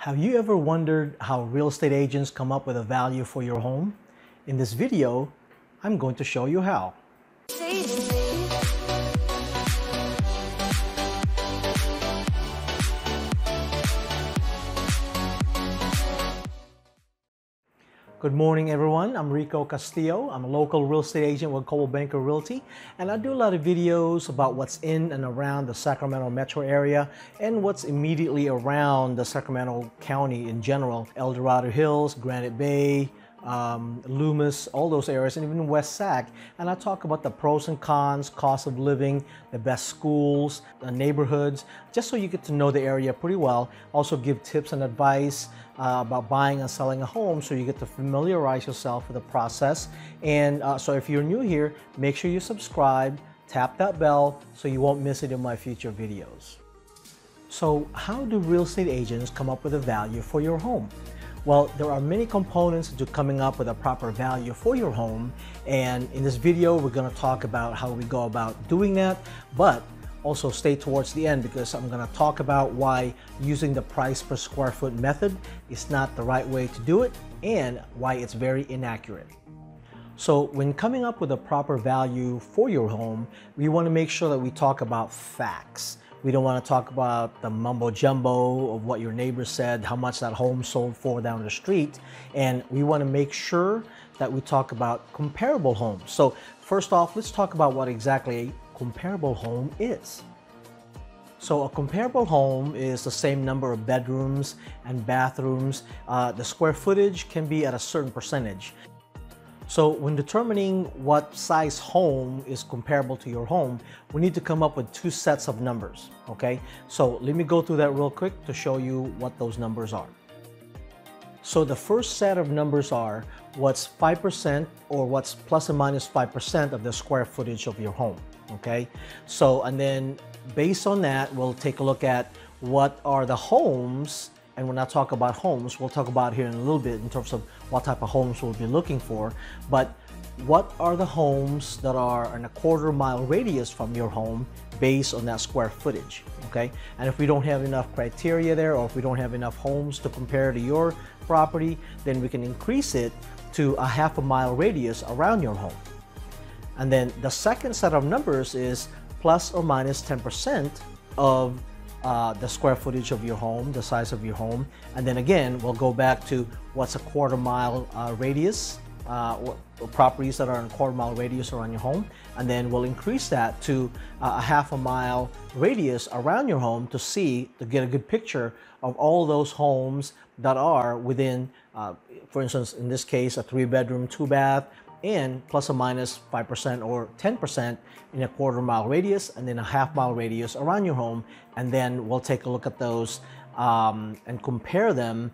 Have you ever wondered how real estate agents come up with a value for your home? In this video, I'm going to show you how. Good morning, everyone. I'm Rico Castillo. I'm a local real estate agent with Coldwell Banker Realty, and I do a lot of videos about what's in and around the Sacramento metro area and what's immediately around the Sacramento County in general. El Dorado Hills, Granite Bay, Loomis, all those areas, and even West Sac. And I talk about the pros and cons, cost of living, the best schools, the neighborhoods, just so you get to know the area pretty well. Also give tips and advice about buying and selling a home, so you get to familiarize yourself with the process. And so if you're new here, make sure you subscribe, tap that bell so you won't miss any of my future videos. So how do real estate agents come up with a value for your home? Well, there are many components to coming up with a proper value for your home, and in this video we're going to talk about how we go about doing that, but also stay towards the end because I'm going to talk about why using the price per square foot method is not the right way to do it and why it's very inaccurate. So when coming up with a proper value for your home, we want to make sure that we talk about facts. We don't want to talk about the mumbo jumbo of what your neighbor said, how much that home sold for down the street. And we want to make sure that we talk about comparable homes. So first off, let's talk about what exactly a comparable home is. So a comparable home is the same number of bedrooms and bathrooms. The square footage can be at a certain percentage. So when determining what size home is comparable to your home, we need to come up with two sets of numbers, okay? So let me go through that real quick to show you what those numbers are. So the first set of numbers are what's 5% or what's plus or minus 5% of the square footage of your home, okay? So, and then based on that, we'll take a look at what are the homes. And when I talk about homes, we'll talk about here in a little bit in terms of what type of homes we'll be looking for. But what are the homes that are in a quarter-mile radius from your home based on that square footage, okay? And if we don't have enough criteria there, or if we don't have enough homes to compare to your property, then we can increase it to a half-a-mile radius around your home. And then the second set of numbers is plus or minus 10% of the square footage of your home, the size of your home. And then again, we'll go back to what's a quarter-mile radius, properties that are in a quarter-mile radius around your home. And then we'll increase that to a half-a-mile radius around your home to get a good picture of all those homes that are within, for instance, in this case, a 3-bedroom, 2-bath, and plus or minus 5% or 10% in a quarter-mile radius, and then a half-mile radius around your home. And then we'll take a look at those and compare them.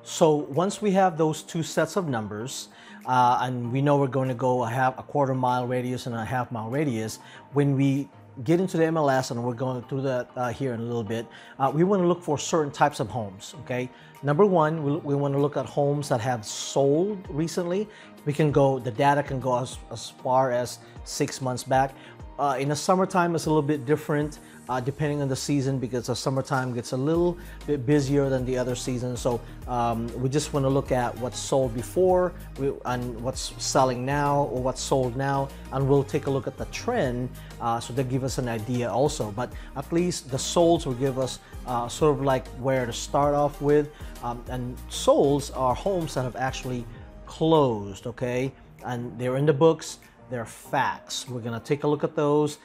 So once we have those two sets of numbers, and we know we're going to go a quarter-mile radius and a half-mile radius, when we get into the MLS, and we're going through that here in a little bit, we want to look for certain types of homes, okay? Number one, we want to look at homes that have sold recently. The data can go as far as 6 months back. In the summertime, it's a little bit different depending on the season, because the summertime gets a little bit busier than the other seasons. So we just want to look at what's sold before and what's selling now, or what's sold now, and we'll take a look at the trend so they give us an idea also. But at least the solds will give us sort of like where to start off with. And solds are homes that have actually closed, okay? And they're in the books, they're facts. We're gonna take a look at those.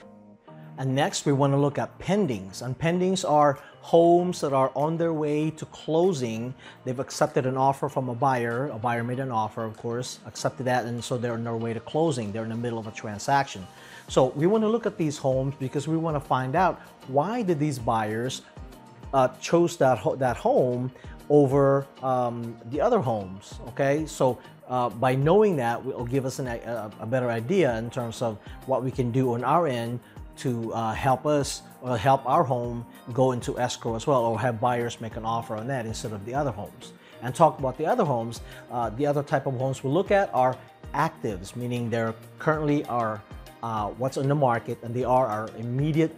And next, we want to look at pendings. And pendings are homes that are on their way to closing. They've accepted an offer from a buyer. A buyer made an offer, of course, accepted that, and so they're on their way to closing. They're in the middle of a transaction. So we want to look at these homes because we want to find out, why did these buyers chose that home over the other homes, okay? So by knowing that, it will give us a better idea in terms of what we can do on our end to help us, or help our home go into escrow as well, or have buyers make an offer on that instead of the other homes. And talk about the other homes, the other type of homes we look at are actives, meaning they're currently what's on the market, and they are our immediate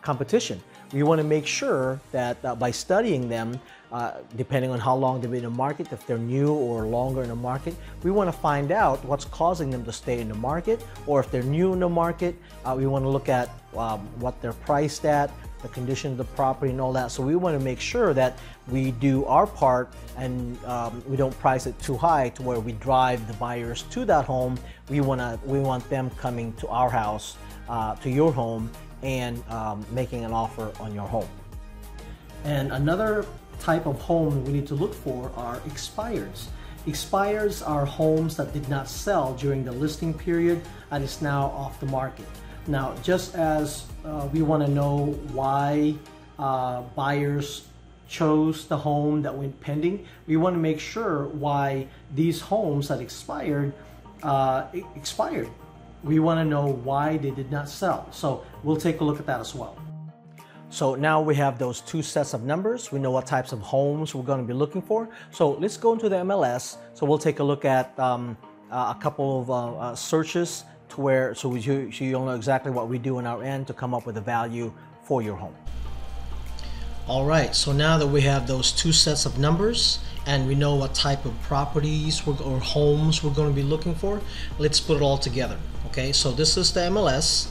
competition. we want to make sure that by studying them, depending on how long they've been in the market, if they're new or longer in the market, we want to find out what's causing them to stay in the market. Or if they're new in the market, we want to look at what they're priced at, the condition of the property and all that. So we want to make sure that we do our part and we don't price it too high to where we drive the buyers to that home. We want them coming to our house, to your home, and making an offer on your home. And another type of home we need to look for are expireds. Expireds are homes that did not sell during the listing period and is now off the market. Now, just as we want to know why buyers chose the home that went pending, we want to make sure why these homes that expired. We want to know why they did not sell. So we'll take a look at that as well. So now we have those two sets of numbers. We know what types of homes we're going to be looking for. So let's go into the MLS. So we'll take a look at a couple of searches to where, so you'll know exactly what we do on our end to come up with a value for your home. All right, so now that we have those two sets of numbers and we know what type of properties or homes we're going to be looking for, let's put it all together. Okay, so this is the MLS,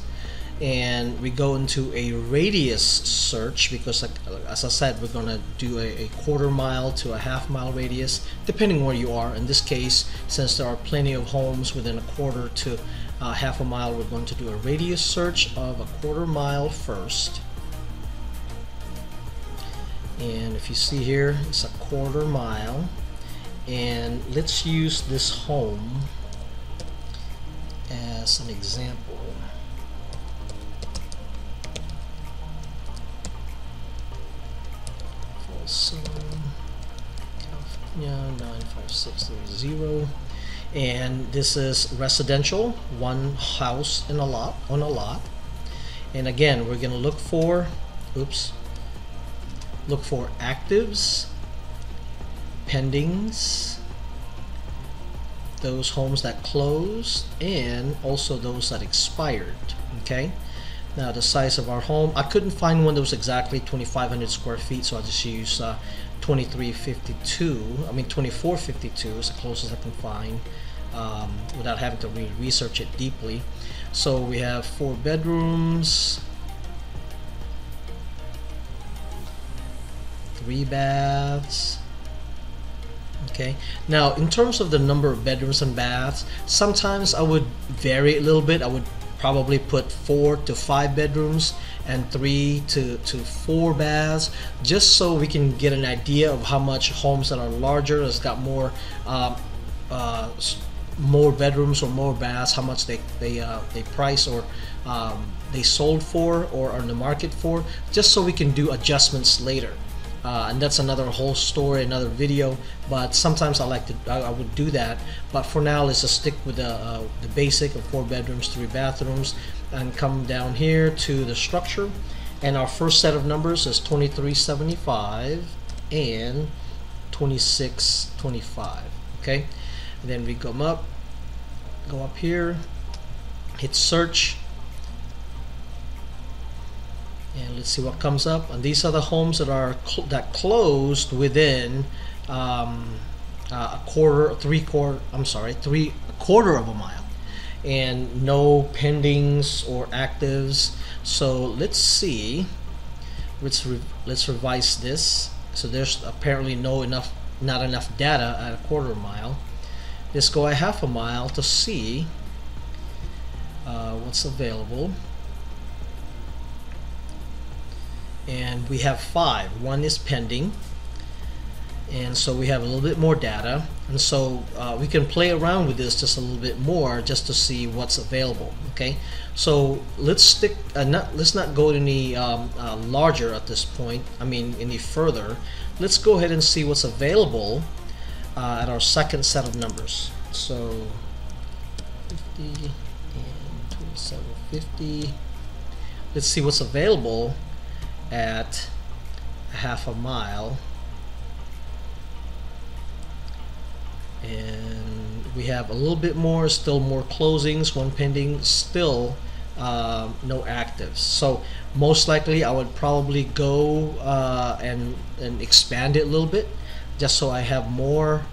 and we go into a radius search because, as I said, we're going to do a quarter mile to a half mile radius, depending where you are. In this case, since there are plenty of homes within a quarter to half a mile, we're going to do a radius search of a quarter mile first. And if you see here, it's a quarter mile. And let's use this home as an example. California 95630. And this is residential, one house in a lot, on a lot. And again, we're going to look for, look for actives, pendings, those homes that closed, and also those that expired. Okay, now the size of our home, I couldn't find one that was exactly 2,500 square feet, so I just use 2452 is the closest I can find, without having to really research it deeply. So we have 4 bedrooms, 3 baths. Okay, now in terms of the number of bedrooms and baths, sometimes I would vary a little bit. I would probably put 4 to 5 bedrooms and 3 to 4 baths, just so we can get an idea of how much homes that are larger, that's got more bedrooms or more baths, how much they price or they sold for or are in the market for, just so we can do adjustments later. And that's another whole story, another video, but sometimes I would do that. But for now, let's just stick with the basic of 4 bedrooms, 3 bathrooms, and come down here to the structure. And our first set of numbers is 2375 and 2625. Okay, and then we go up here, hit search. And let's see what comes up. And these are the homes that are closed within a quarter of a mile, and no pendings or actives. So let's see. Let's revise this. So there's apparently not enough data at a quarter mile. Let's go a half a mile to see what's available. And we have 5. 1 is pending, and so we have a little bit more data, and so we can play around with this just a little bit more just to see what's available. Okay, so let's not go any larger at this point, any further. Let's go ahead and see what's available at our second set of numbers. So 50 and 2750. Let's see what's available at a half a mile, and we have a little bit more, still more closings, 1 pending, still no actives. So most likely I would probably go and expand it a little bit, just so I have more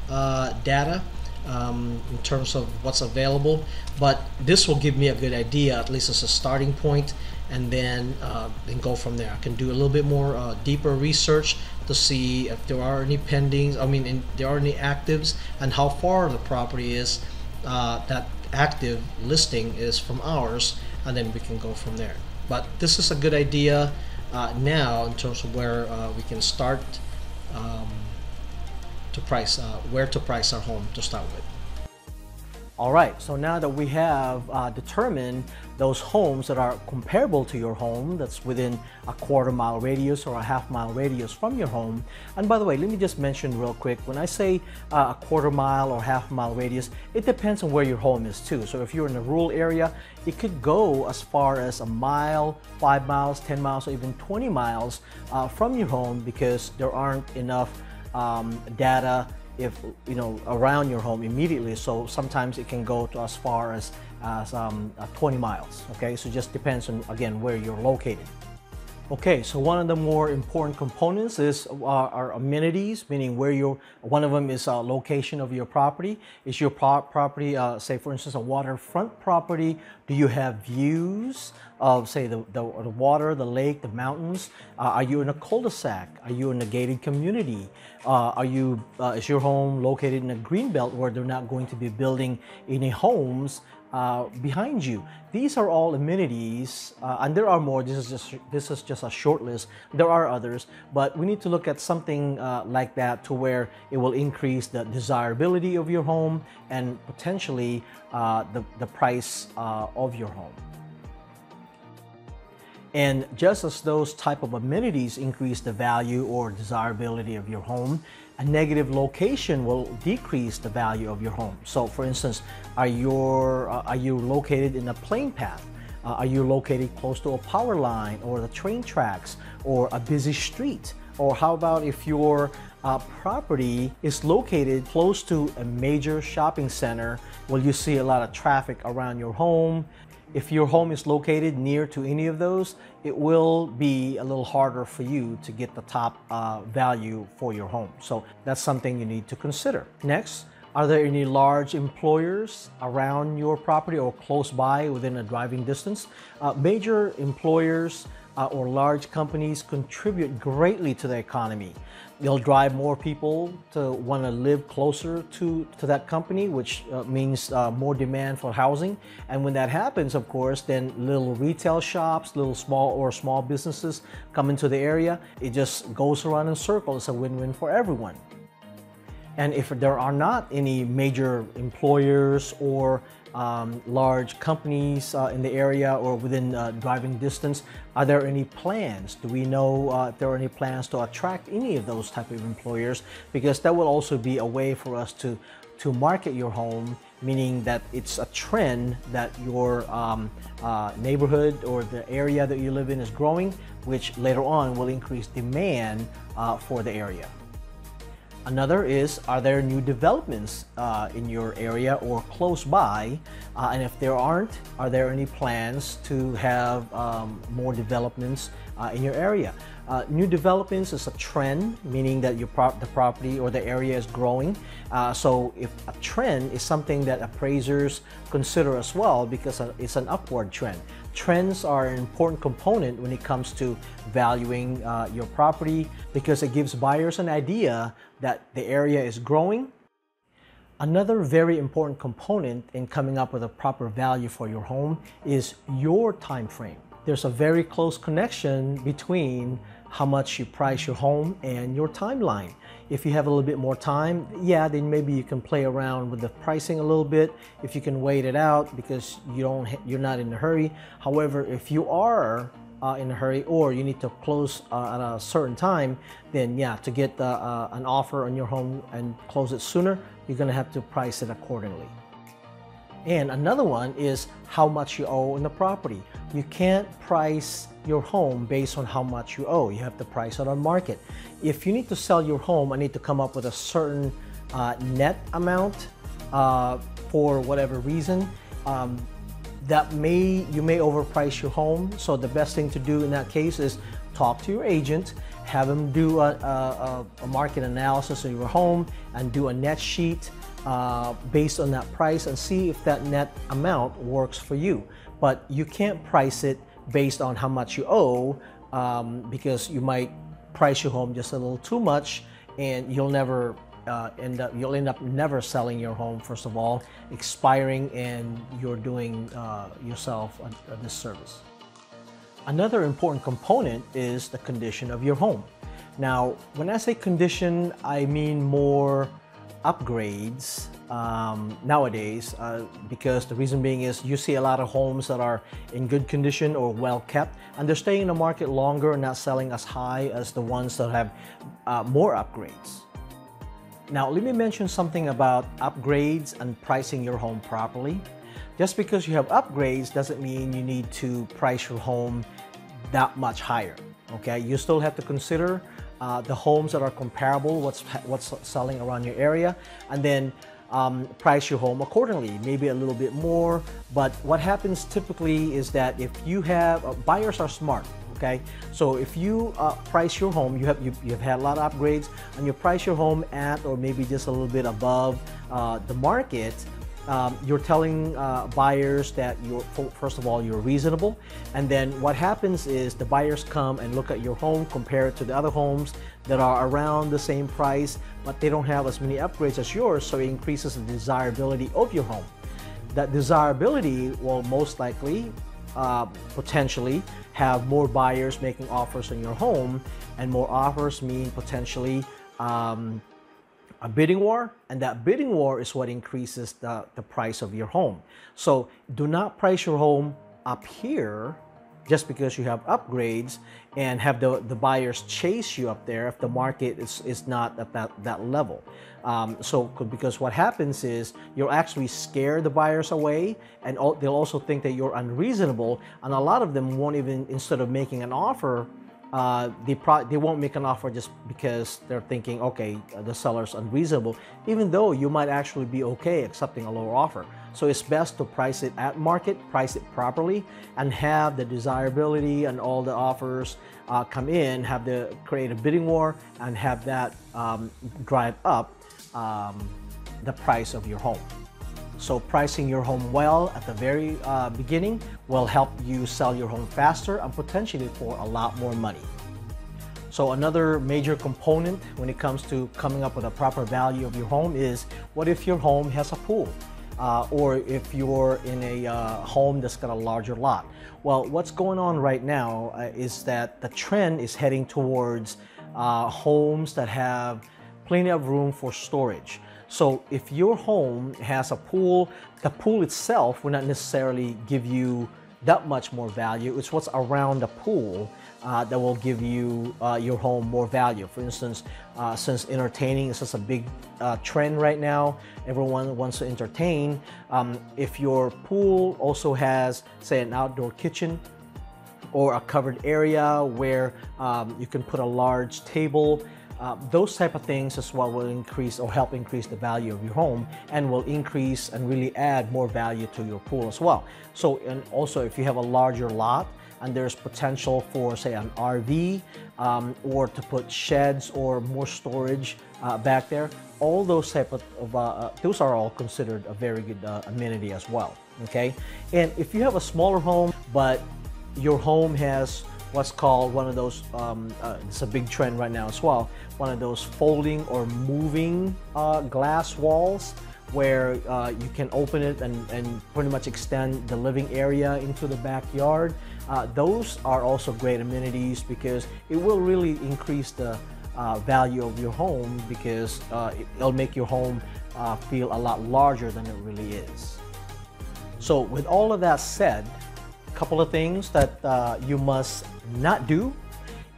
data in terms of what's available. But this will give me a good idea, at least as a starting point, and then go from there. I can do a little bit more deeper research to see if there are any pendings, there are any actives, and how far the property is that active listing is from ours, and then we can go from there. But this is a good idea now in terms of where we can start to price, where to price our home to start with. All right, so now that we have determined those homes that are comparable to your home, that's within a quarter-mile radius or a half-mile radius from your home. And by the way, let me just mention real quick, when I say a quarter-mile or half-mile radius, it depends on where your home is too. So if you're in a rural area, it could go as far as a mile, 5 miles, 10 miles, or even 20 miles from your home, because there aren't enough data around your home immediately. So sometimes it can go to as far as 20 miles. Okay, so it just depends on, again, where you're located. Okay, so one of the more important components is our amenities, meaning one of them is location of your property. Is your property, say for instance, a waterfront property? Do you have views of, say, the water, the lake, the mountains? Are you in a cul-de-sac? Are you in a gated community? Is your home located in a green belt where they're not going to be building any homes behind you? These are all amenities, and there are more. This is just a short list. There are others, but we need to look at something like that, to where it will increase the desirability of your home and potentially the price of your home. And just as those type of amenities increase the value or desirability of your home, a negative location will decrease the value of your home. So for instance, are you located in a plane path? Are you located close to a power line or the train tracks or a busy street? Or how about if your property is located close to a major shopping center? Will you see a lot of traffic around your home? If your home is located near to any of those, it will be a little harder for you to get the top value for your home. So that's something you need to consider. Next, are there any large employers around your property or close by within a driving distance? Major employers or large companies contribute greatly to the economy. They'll drive more people to want to live closer to that company, which means more demand for housing. And when that happens, of course, then little retail shops, small businesses come into the area. It just goes around in circles. It's a win-win for everyone. And if there are not any major employers or large companies in the area or within driving distance, are there any plans? Do we know if there are any plans to attract any of those type of employers? Because that will also be a way for us to market your home, meaning that it's a trend that your neighborhood or the area that you live in is growing, which later on will increase demand for the area. Another is, are there new developments in your area or close by? And if there aren't, are there any plans to have more developments in your area? New developments is a trend, meaning that the property or the area is growing. So if a trend is something that appraisers consider as well, because it's an upward trend. Trends are an important component when it comes to valuing your property, because it gives buyers an idea that the area is growing. Another very important component in coming up with a proper value for your home is your time frame. There's a very close connection between how much you price your home and your timeline. If you have a little bit more time, then maybe you can play around with the pricing a little bit, if you can wait it out because you're not in a hurry. However, if you are in a hurry or you need to close at a certain time, then to get an offer on your home and close it sooner, you're going to have to price it accordingly. And another one is how much you owe on the property. You can't price your home based on how much you owe. You have to price it on market. If you need to sell your home, I need to come up with a certain net amount for whatever reason. you may overprice your home. So the best thing to do in that case is talk to your agent, have them do a market analysis of your home and do a net sheet based on that price and see if that net amount works for you. But you can't price it based on how much you owe, because you might price your home just a little too much and you'll end up never selling your home, first of all, expiring, and you're doing yourself a disservice. Another important component is the condition of your home. Now, when I say condition, I mean more upgrades nowadays, because the reason being is you see a lot of homes that are in good condition or well kept, and they're staying in the market longer and not selling as high as the ones that have more upgrades. Now, let me mention something about upgrades and pricing your home properly. Just because you have upgrades doesn't mean you need to price your home that much higher. Okay, you still have to consider the homes that are comparable, what's selling around your area, and then price your home accordingly, maybe a little bit more. But what happens typically is that if you have buyers are smart. Okay, so if you price your home, you've had a lot of upgrades, and you price your home at or maybe just a little bit above the market, you're telling buyers that first of all, you're reasonable, and then what happens is the buyers come and look at your home, compare it to the other homes that are around the same price, but they don't have as many upgrades as yours, so it increases the desirability of your home. That desirability will most likely potentially have more buyers making offers on your home, and more offers mean potentially a bidding war, and that bidding war is what increases the price of your home. So do not price your home up here just because you have upgrades and have the buyers chase you up there if the market is not at that level. Because what happens is you'll actually scare the buyers away, and they'll also think that you're unreasonable, and a lot of them won't even, instead of making an offer, they won't make an offer just because they're thinking, okay, the seller's unreasonable, even though you might actually be okay accepting a lower offer. So it's best to price it at market, price it properly, and have the desirability and all the offers come in, create a bidding war, and have that drive up the price of your home. So pricing your home well at the very beginning will help you sell your home faster and potentially for a lot more money. So another major component when it comes to coming up with a proper value of your home is, what if your home has a pool? Or if you're in a home that's got a larger lot. Well, what's going on right now is that the trend is heading towards homes that have plenty of room for storage. So if your home has a pool, the pool itself will not necessarily give you that much more value. It's what's around the pool that will give you your home more value. For instance, since entertaining is such a big trend right now, everyone wants to entertain. If your pool also has, say, an outdoor kitchen or a covered area where you can put a large table, those type of things is what will increase or help increase the value of your home, and will increase and really add more value to your pool as well. So, and also if you have a larger lot and there's potential for, say, an RV or to put sheds or more storage back there, all those type of those are all considered a very good amenity as well. Okay, and if you have a smaller home but your home has what's called one of those, it's a big trend right now as well, one of those folding or moving glass walls where you can open it and pretty much extend the living area into the backyard. Those are also great amenities because it will really increase the value of your home, because it'll make your home feel a lot larger than it really is. So with all of that said, a couple of things that you must not do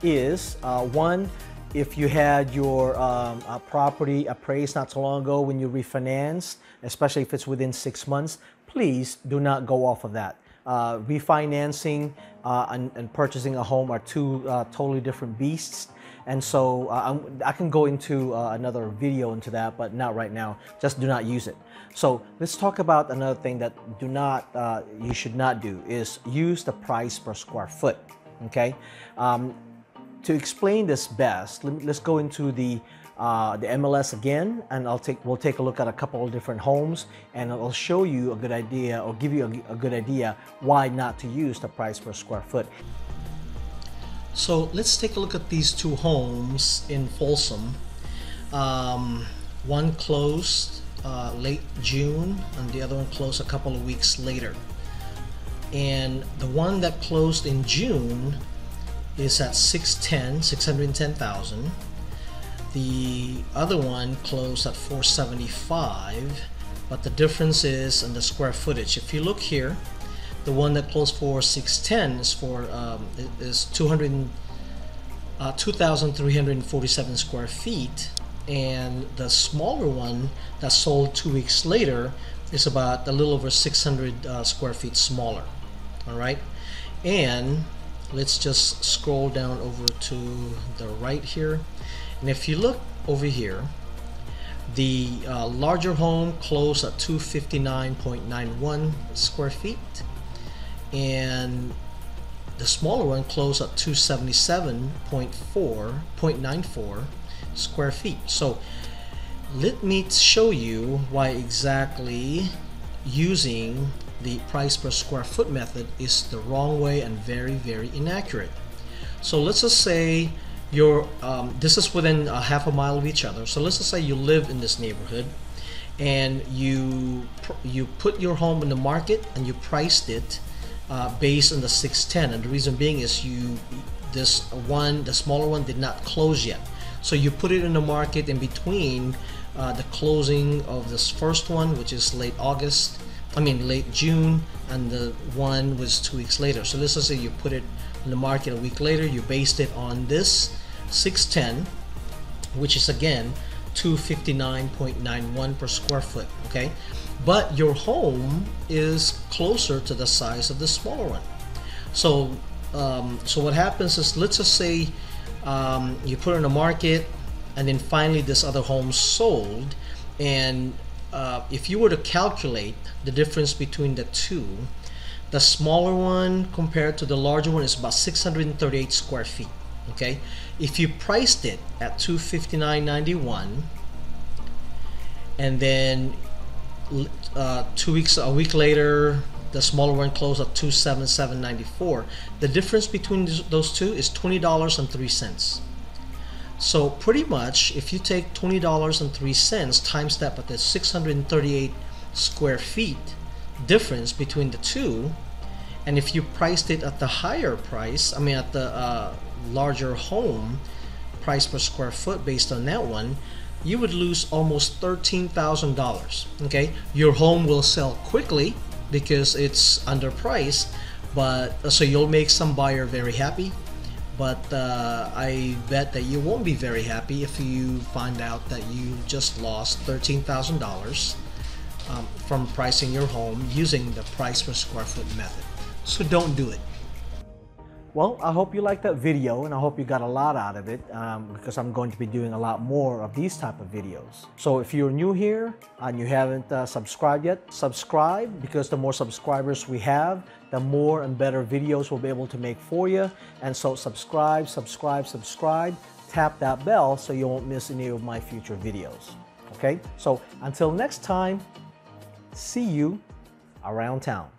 is, one, if you had your property appraised not so long ago when you refinanced, especially if it's within 6 months, please do not go off of that. refinancing and purchasing a home are two totally different beasts. And so I can go into another video into that, but not right now. Just do not use it. So let's talk about another thing that you should not do is use the price per square foot. Okay. To explain this best, let's go into the MLS again, and we'll take a look at a couple of different homes, and I'll show you a good idea, or give you a good idea why not to use the price per square foot. So let's take a look at these two homes in Folsom. One closed late June, and the other one closed a couple of weeks later. And the one that closed in June is at $610,000. The other one closed at $475,000, but the difference is in the square footage. If you look here, the one that closed for $610,000 is 2,347 square feet, and the smaller one that sold 2 weeks later is about a little over 600 square feet smaller. All right, and let's just scroll down over to the right here, and if you look over here, the larger home closed at 259.91 square feet, and the smaller one closed at 277.94 square feet. So let me show you why exactly using the price per square foot method is the wrong way and very, very inaccurate. So let's just say this is within a half a mile of each other. So let's just say you live in this neighborhood, and you put your home in the market and you priced it based on the 610, and the reason being is the smaller one did not close yet. So you put it in the market in between the closing of this first one, which is late June, and the one was 2 weeks later. So let's just say you put it in the market a week later, you based it on this 610, which is again 259.91 per square foot. Okay, but your home is closer to the size of the smaller one. So so what happens is, let's just say you put it in the market, and then finally this other home sold, and if you were to calculate the difference between the two, the smaller one compared to the larger one is about 638 square feet. Okay, if you priced it at $259.91, and then a week later the smaller one closed at $277.94, the difference between those two is $20.03. So pretty much, if you take $20.03 times that by the 638 square feet difference between the two, and if you priced it at the higher price, at the larger home price per square foot based on that one, you would lose almost $13,000. Okay, your home will sell quickly because it's underpriced, but so you'll make some buyer very happy. But I bet that you won't be very happy if you find out that you just lost $13,000 from pricing your home using the price per square foot method. So don't do it. Well, I hope you liked that video, and I hope you got a lot out of it, because I'm going to be doing a lot more of these type of videos. So if you're new here and you haven't subscribed yet, subscribe, because the more subscribers we have, the more and better videos we'll be able to make for you. And so subscribe, tap that bell so you won't miss any of my future videos. Okay, so until next time, see you around town.